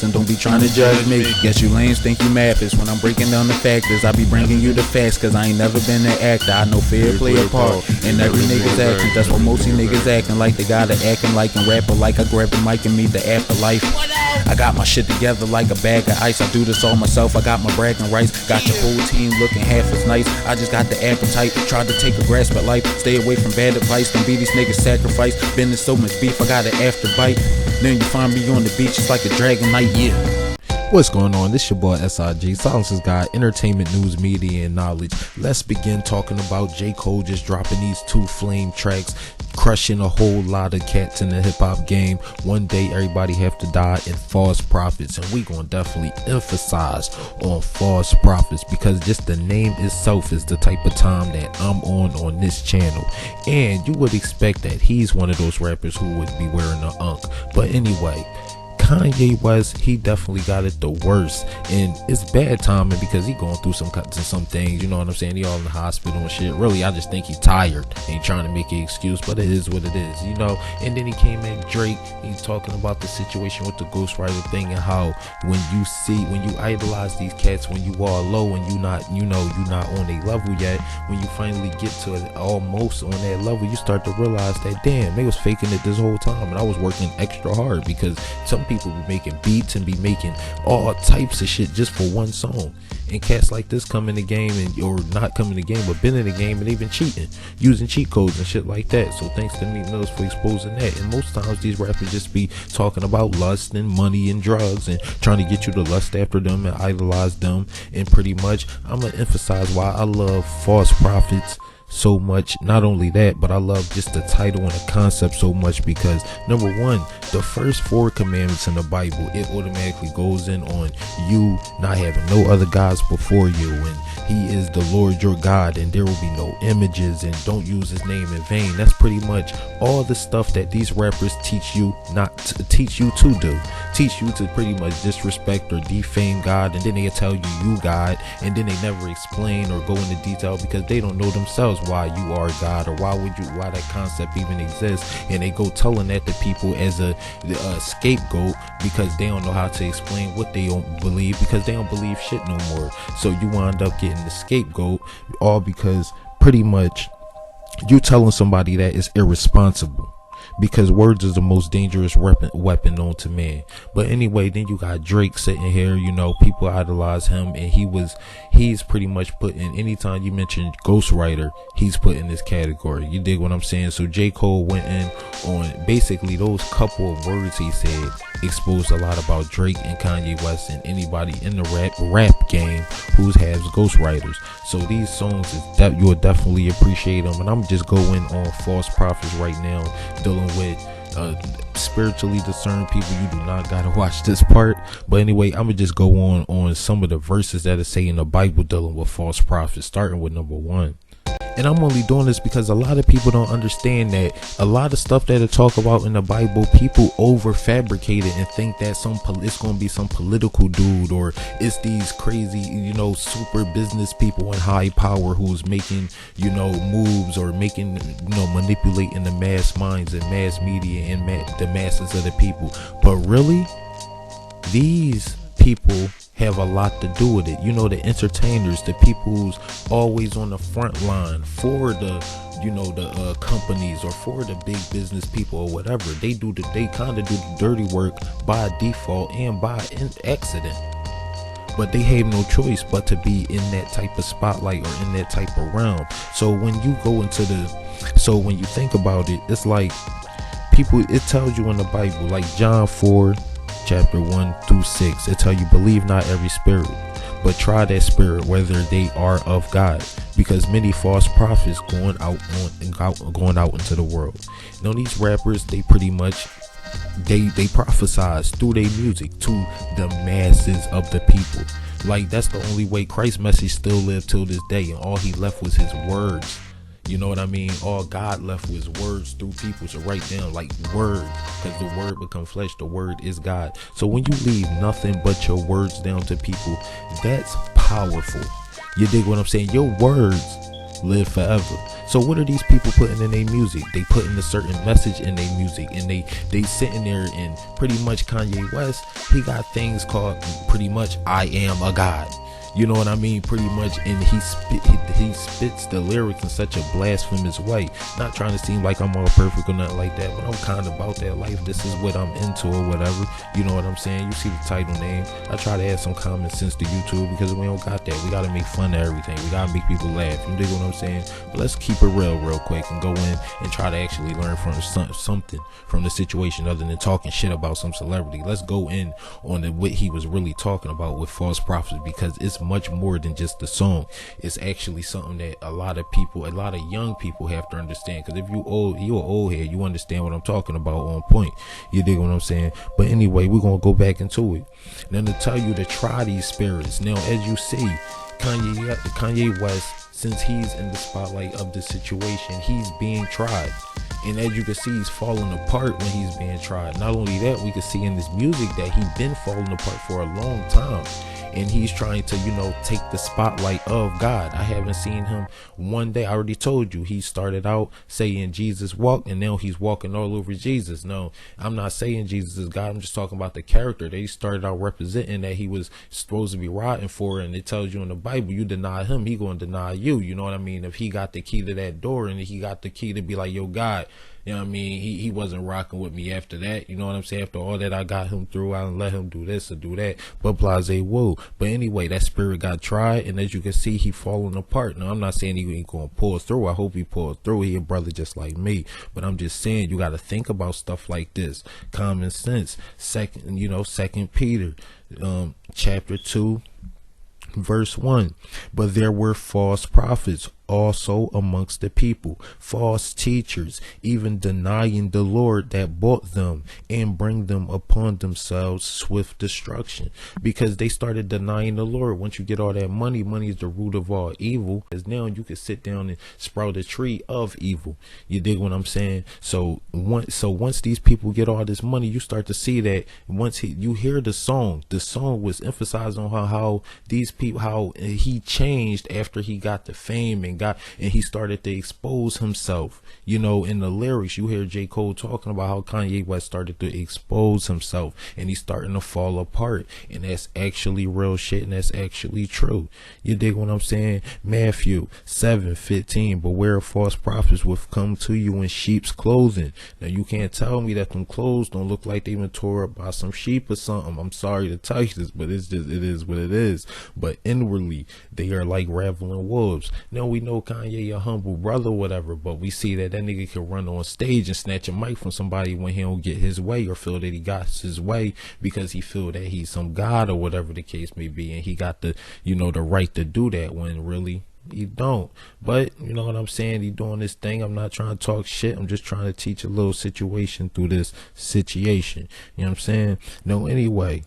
and don't be trying to judge me. Guess you lames think you mappers. When I'm breaking down the factors, I be bringing you the facts, cause I ain't never been an actor. I know fear play a part in every nigga's actions. That's what most of niggas acting like. They gotta acting like and rapping like I grab the mic and meet the afterlife. I got my shit together like a bag of ice. I do this all myself. I got my bragging rights. Got your whole team looking half as nice. I just got the appetite. Tried to take a grasp at life. Stay away from bad advice. Don't be these niggas sacrifice. Been in so much beef, I got an after bite. Then you find me on the beach, it's like a dragon night, yeah. What's going on? This your boy SIG, Silence's Guy, entertainment, news, media, and knowledge. Let's begin talking about J. Cole just dropping these 2 flame tracks, crushing a whole lot of cats in the hip-hop game. One day everybody have to die, and False Prophets, and we gonna definitely emphasize on False Prophets because just the name itself is the type of time that I'm on this channel, and you would expect that he's one of those rappers who would be wearing an unk. But anyway, Kanye West, he definitely got it the worst, and it's bad timing because he going through some cuts and some things, you know what I'm saying? He all in the hospital and shit. Really, I just think he tired. Ain't trying to make an excuse, but it is what it is, you know. And then he came at Drake, he's talking about the situation with the ghostwriter thing and how when you idolize these cats when you are low and you not, you know, you not on a level yet, when you finally get to it almost on that level, you start to realize that damn, they was faking it this whole time and I was working extra hard, because some people be making beats and be making all types of shit just for one song, and cats like this come in the game or not come in the game but been in the game and they've been cheating, using cheat codes and shit like that. So thanks to Meek Mills for exposing that. And most times these rappers just be talking about lust and money and drugs and trying to get you to lust after them and idolize them. And pretty much I'm gonna emphasize why I love False Prophets so much. Not only that, but I love just the title and the concept so much because number one, the first 4 commandments in the Bible, it automatically goes in on you not having no other gods before you, and he is the Lord your God, and there will be no images, and don't use his name in vain. That's pretty much all the stuff that these rappers teach you not to teach you to do. Teach you to pretty much disrespect or defame God, and then they tell you God, and then they never explain or go into detail because they don't know themselves why you are God, or why that concept even exists, and they go telling that to people as a scapegoat because they don't know how to explain what they don't believe, because they don't believe shit no more. So you wind up getting the scapegoat, all because pretty much you telling somebody that is irresponsible, because words is the most dangerous weapon known to man. But anyway, then you got Drake sitting here, you know, people idolize him, and he's pretty much put in, anytime you mention ghostwriter, he's put in this category. You dig what I'm saying? So J. Cole went in on basically those couple of words he said exposed a lot about Drake and Kanye West and anybody in the rap game who has ghostwriters. So these songs you will definitely appreciate them, and I'm just going on False Prophets right now, dealing with spiritually discerned people. You do not gotta watch this part, but anyway, I'm gonna just go on some of the verses that are say in the Bible dealing with false prophets, starting with number 1. And I'm only doing this because a lot of people don't understand that a lot of stuff that they talk about in the Bible, people over fabricate it and think that it's going to be some political dude, or it's these crazy, you know, super business people in high power who's making, you know, moves or making, you know, manipulating the mass minds and mass media and the masses of the people. But really, these people have a lot to do with it. You know, the entertainers, the people who's always on the front line for the, you know, the companies or for the big business people or whatever. They kind of do the dirty work by default and by accident, but they have no choice but to be in that type of spotlight or in that type of realm. So when you go into when you think about it, it's like it tells you in the Bible, like John 4 chapter 1-6, it tell you, believe not every spirit, but try that spirit whether they are of God, because many false prophets going out into the world. You know, these rappers, they pretty much they prophesize through their music to the masses of the people. Like, that's the only way Christ's message still lived till this day, and all he left was his words. You know what I mean? All God left was words through people to write down, like word, because the word become flesh. The word is God. So when you leave nothing but your words down to people, that's powerful. You dig what I'm saying? Your words live forever. So what are these people putting in their music? They putting a certain message in their music, and they sitting there, and pretty much Kanye West, he got things called pretty much I am a God. You know what I mean? Pretty much, and he spits the lyrics in such a blasphemous way. Not trying to seem like I'm all perfect or nothing like that, but I'm kind of about that life. This is what I'm into or whatever. You know what I'm saying? You see the title name. I try to add some common sense to YouTube because we don't got that. We gotta make fun of everything. We gotta make people laugh. You dig what I'm saying? But let's keep it real quick and go in and try to actually learn from something from the situation other than talking shit about some celebrity. Let's go in on what he was really talking about with False Prophets, because it's much more than just the song. It's actually something that a lot of young people have to understand, because if you're old head, you understand what I'm talking about on point. You dig what I'm saying? But anyway, we're gonna go back into it now to tell you to try these spirits. Now, as you see, Kanye West, since he's in the spotlight of the situation, he's being tried. And as you can see, he's falling apart when he's being tried. Not only that, we can see in his music that he's been falling apart for a long time. And he's trying to, take the spotlight of God. I haven't seen him one day. I already told you, he started out saying Jesus walked, and now he's walking all over Jesus. No, I'm not saying Jesus is God. I'm just talking about the character that he started out representing, that he was supposed to be riding for. And it tells you in the Bible, you deny him, he going to deny you. You know what I mean? If he got the key to that door, and he got the key to be like, yo, God, you know what I mean? He wasn't rocking with me after that. You know what I'm saying? After all that I got him through, I didn't let him do this or do that. But blase woo. But anyway, that spirit got tried, and as you can see, he falling apart. Now, I'm not saying he ain't gonna pull through. I hope he pulls through. He a brother just like me. But I'm just saying, you got to think about stuff like this. Common sense. Second Peter, chapter 2. Verse 1, but there were false prophets also amongst the people, false teachers, even denying the Lord that bought them, and bring them upon themselves swift destruction. Because they started denying the Lord. Once you get all that money is the root of all evil. Because now you can sit down and sprout a tree of evil. You dig what I'm saying? So once these people get all this money, you start to see that once you hear the song was emphasized on how these people, how he changed after he got the fame and he started to expose himself. In the lyrics, you hear J. Cole talking about how Kanye West started to expose himself, and he's starting to fall apart. And that's actually real shit, and that's actually true. You dig what I'm saying? Matthew 7:15, beware of false prophets will come to you in sheep's clothing. Now, you can't tell me that them clothes don't look like they've been tore up by some sheep or something. I'm sorry to tell you this, but it is what it is. But inwardly, they are like ravening wolves. Now, we know Kanye a humble brother, whatever, but we see that nigga can run on stage and snatch a mic from somebody when he don't get his way, or feel that he got his way because he feel that he's some god or whatever the case may be, and he got the the right to do that when really he don't. But you know what I'm saying, he doing this thing. I'm not trying to talk shit, I'm just trying to teach a little situation through this situation. You know what I'm saying? No, anyway,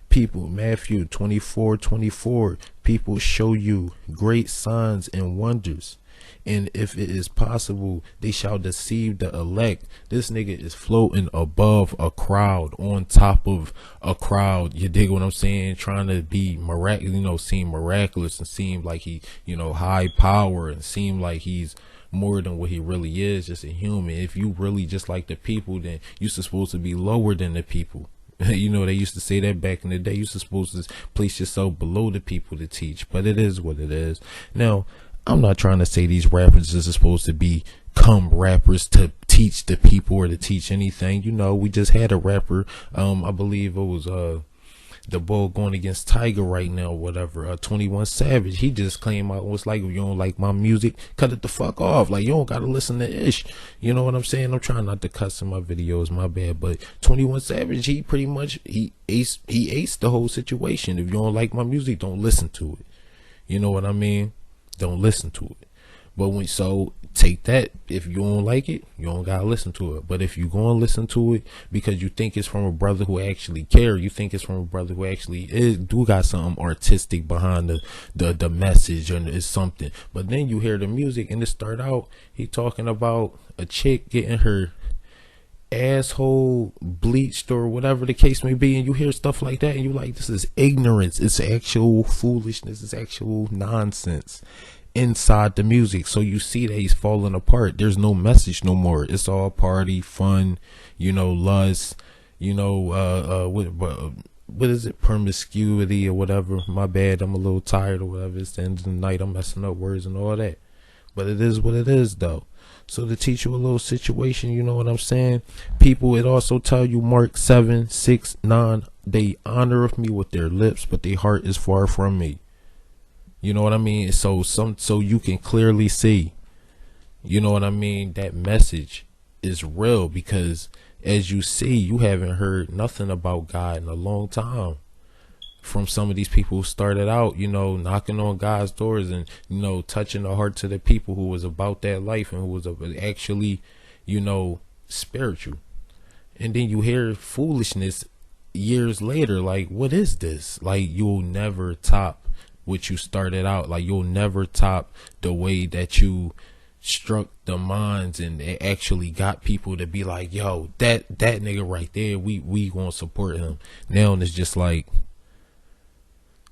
people, Matthew 24:24, people show you great signs and wonders, and if it is possible, they shall deceive the elect. This nigga is floating above a crowd, on top of a crowd. You dig what I'm saying? Trying to be miraculous, seem miraculous and seem like he, high power, and seem like he's more than what he really is, just a human. If you really just like the people, then you're supposed to be lower than the people. They used to say that back in the day. You're supposed to place yourself below the people to teach, but it is what it is. Now, I'm not trying to say these rappers are supposed to become rappers to teach the people or to teach anything. We just had a rapper, I believe it was the bull going against Tiger right now, whatever, 21 Savage. He just came out and was like, if you don't like my music, cut it the fuck off. Like, you don't gotta listen to Ish. You know what I'm saying? I'm trying not to cuss in my videos, my bad. But 21 Savage, he pretty much, he aced the whole situation. If you don't like my music, don't listen to it. You know what I mean? Don't listen to it. But take that. If you don't like it, you don't gotta listen to it. But if you gonna listen to it because you think it's from a brother who actually care, you think it's from a brother who actually got something artistic behind the message, and it's something. But then you hear the music and it start out, he talking about a chick getting her asshole bleached or whatever the case may be, and you hear stuff like that and you like, this is ignorance, it's actual foolishness, it's actual nonsense. inside the music. So you see that he's falling apart. There's no message no more. It's all party, fun, lust, what is it, promiscuity or whatever. My bad, I'm a little tired or whatever. It's the end of the night, I'm messing up words and all that, but it is what it is though. So to teach you a little situation, you know what I'm saying, people, it also tell you Mark 7:6-9, they honor of me with their lips, but their heart is far from me. You know what I mean? So you can clearly see, you know what I mean, that message is real, because as you see, you haven't heard nothing about God in a long time from some of these people who started out, knocking on God's doors and, touching the hearts of the people who was about that life and who was actually, spiritual. And then you hear foolishness years later. Like, what is this? Like, you'll never top what you started out. Like, you'll never top the way that you struck the minds and it actually got people to be like, yo, that nigga right there, we gonna support him. Now it's just like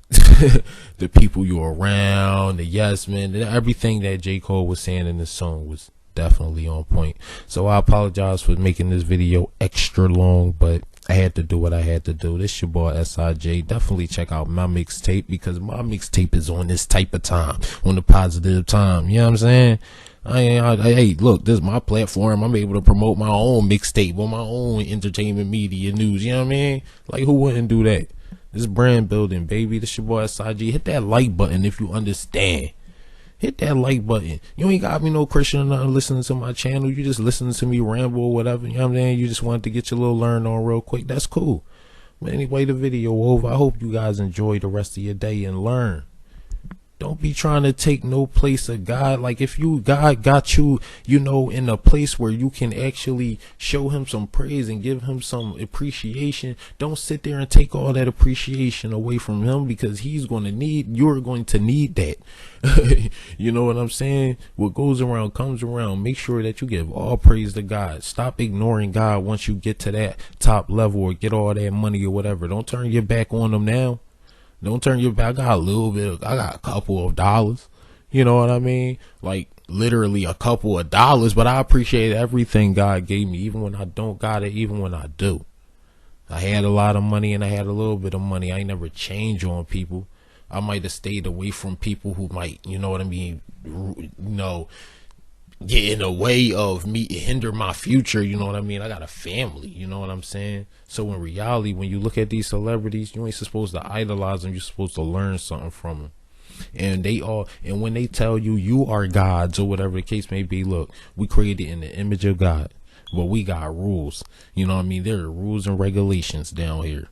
the people you're around, the yes men, everything that J. Cole was saying in this song was definitely on point. So I apologize for making this video extra long, but I had to do what I had to do. This your boy SIJ. Definitely check out my mixtape, because my mixtape is on this type of time, on the positive time. You know what I'm saying? Hey, look, this is my platform. I'm able to promote my own mixtape on my own entertainment media news. You know what I mean? Like, who wouldn't do that? This brand building, baby. This your boy SIG. Hit that like button if you understand. Hit that like button. You ain't got me no Christian or nothing listening to my channel. You just listening to me ramble or whatever. You know what I'm saying? You just wanted to get your little learn on real quick. That's cool. But anyway, the video over. I hope you guys enjoy the rest of your day and learn. Don't be trying to take no place of God. Like, if God got you, in a place where you can actually show him some praise and give him some appreciation, don't sit there and take all that appreciation away from him, because you're going to need that. You know what I'm saying? What goes around comes around. Make sure that you give all praise to God. Stop ignoring God once you get to that top level or get all that money or whatever. Don't turn your back on him now. Don't turn your back. I got a couple of dollars. You know what I mean? Like, literally a couple of dollars, but I appreciate everything God gave me, even when I don't got it, even when I do. I had a lot of money and I had a little bit of money. I ain't never change on people. I might have stayed away from people who might, you know what I mean, get in the way of me, hinder my future. You know what I mean? I got a family, you know what I'm saying? So in reality, when you look at these celebrities, you ain't supposed to idolize them. You're supposed to learn something from them. And when they tell you you are gods or whatever the case may be, look, we created in the image of God, but we got rules. You know what I mean? There are rules and regulations down here,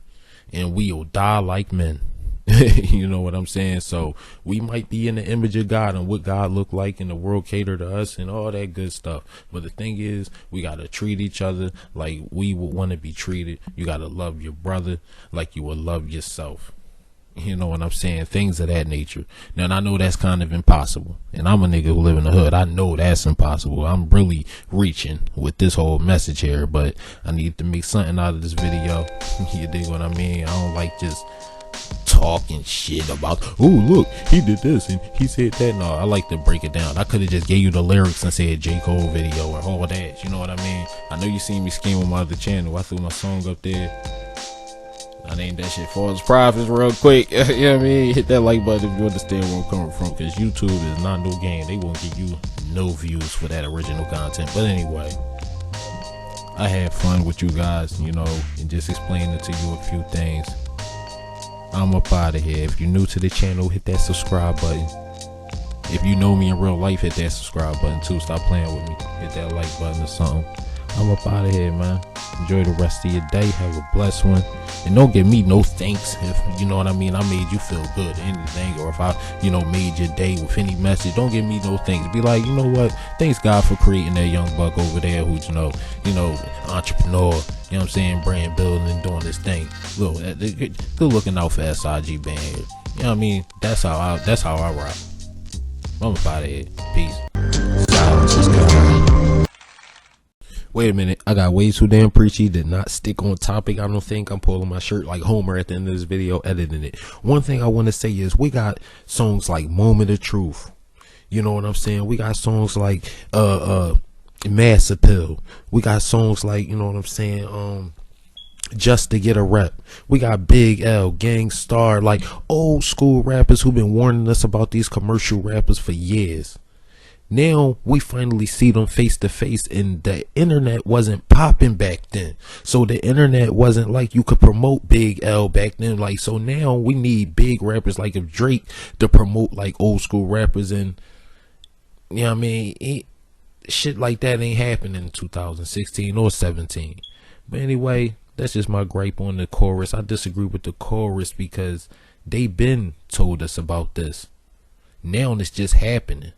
and we'll die like men. You know what I'm saying? So we might be in the image of God and what God look like, and the world cater to us and all that good stuff. But the thing is, we got to treat each other like we would want to be treated. You got to love your brother like you would love yourself. You know what I'm saying? Things of that nature. Now, and I know that's kind of impossible, and I'm a nigga who live in the hood. I know that's impossible. I'm really reaching with this whole message here, but I need to make something out of this video. You dig what I mean? I don't like just talking shit about, oh look, he did this and he said that. No, I like to break it down. I could have just gave you the lyrics and said J. Cole video or all that. You know what I mean? I know you seen me scheme on my other channel. I threw my song up there. I named that shit False Prophets real quick. You know what I mean? Hit that like button if you understand where I'm coming from, because YouTube is not no game. They won't give you no views for that original content. But anyway, I had fun with you guys, and just explaining to you a few things. I'm up out of here. If you're new to the channel, hit that subscribe button. If you know me in real life, hit that subscribe button too. Stop playing with me. Hit that like button or something. I'm up out of here, man. Enjoy the rest of your day. Have a blessed one. And don't give me no thanks if, you know what I mean, I made you feel good or anything. Or if I, made your day with any message, don't give me no thanks. Be like, you know what? Thanks God for creating that young buck over there who's, entrepreneur. You know what I'm saying? Brand building and doing this thing. Look, good looking out for SIG band here. You know what I mean? That's how I rock. I'm up out of here. Peace. Silence is God. Wait a minute, I got way too damn preachy, did not stick on topic. I don't think. I'm pulling my shirt like Homer at the end of this video, editing it. One thing I want to say is we got songs like Moment of Truth. You know what I'm saying? We got songs like Mass Appeal. We got songs like, you know what I'm saying, Just to Get a Rep. We got Big L, Gang Starr, like old school rappers who've been warning us about these commercial rappers for years. Now we finally see them face to face, and the internet wasn't popping back then. So the internet wasn't like you could promote Big L back then. Like, so now we need big rappers like if Drake to promote like old school rappers, and you know what I mean? Shit like that ain't happening in 2016 or 17. But anyway, that's just my gripe on the chorus. I disagree with the chorus because they been told us about this. Now it's just happening.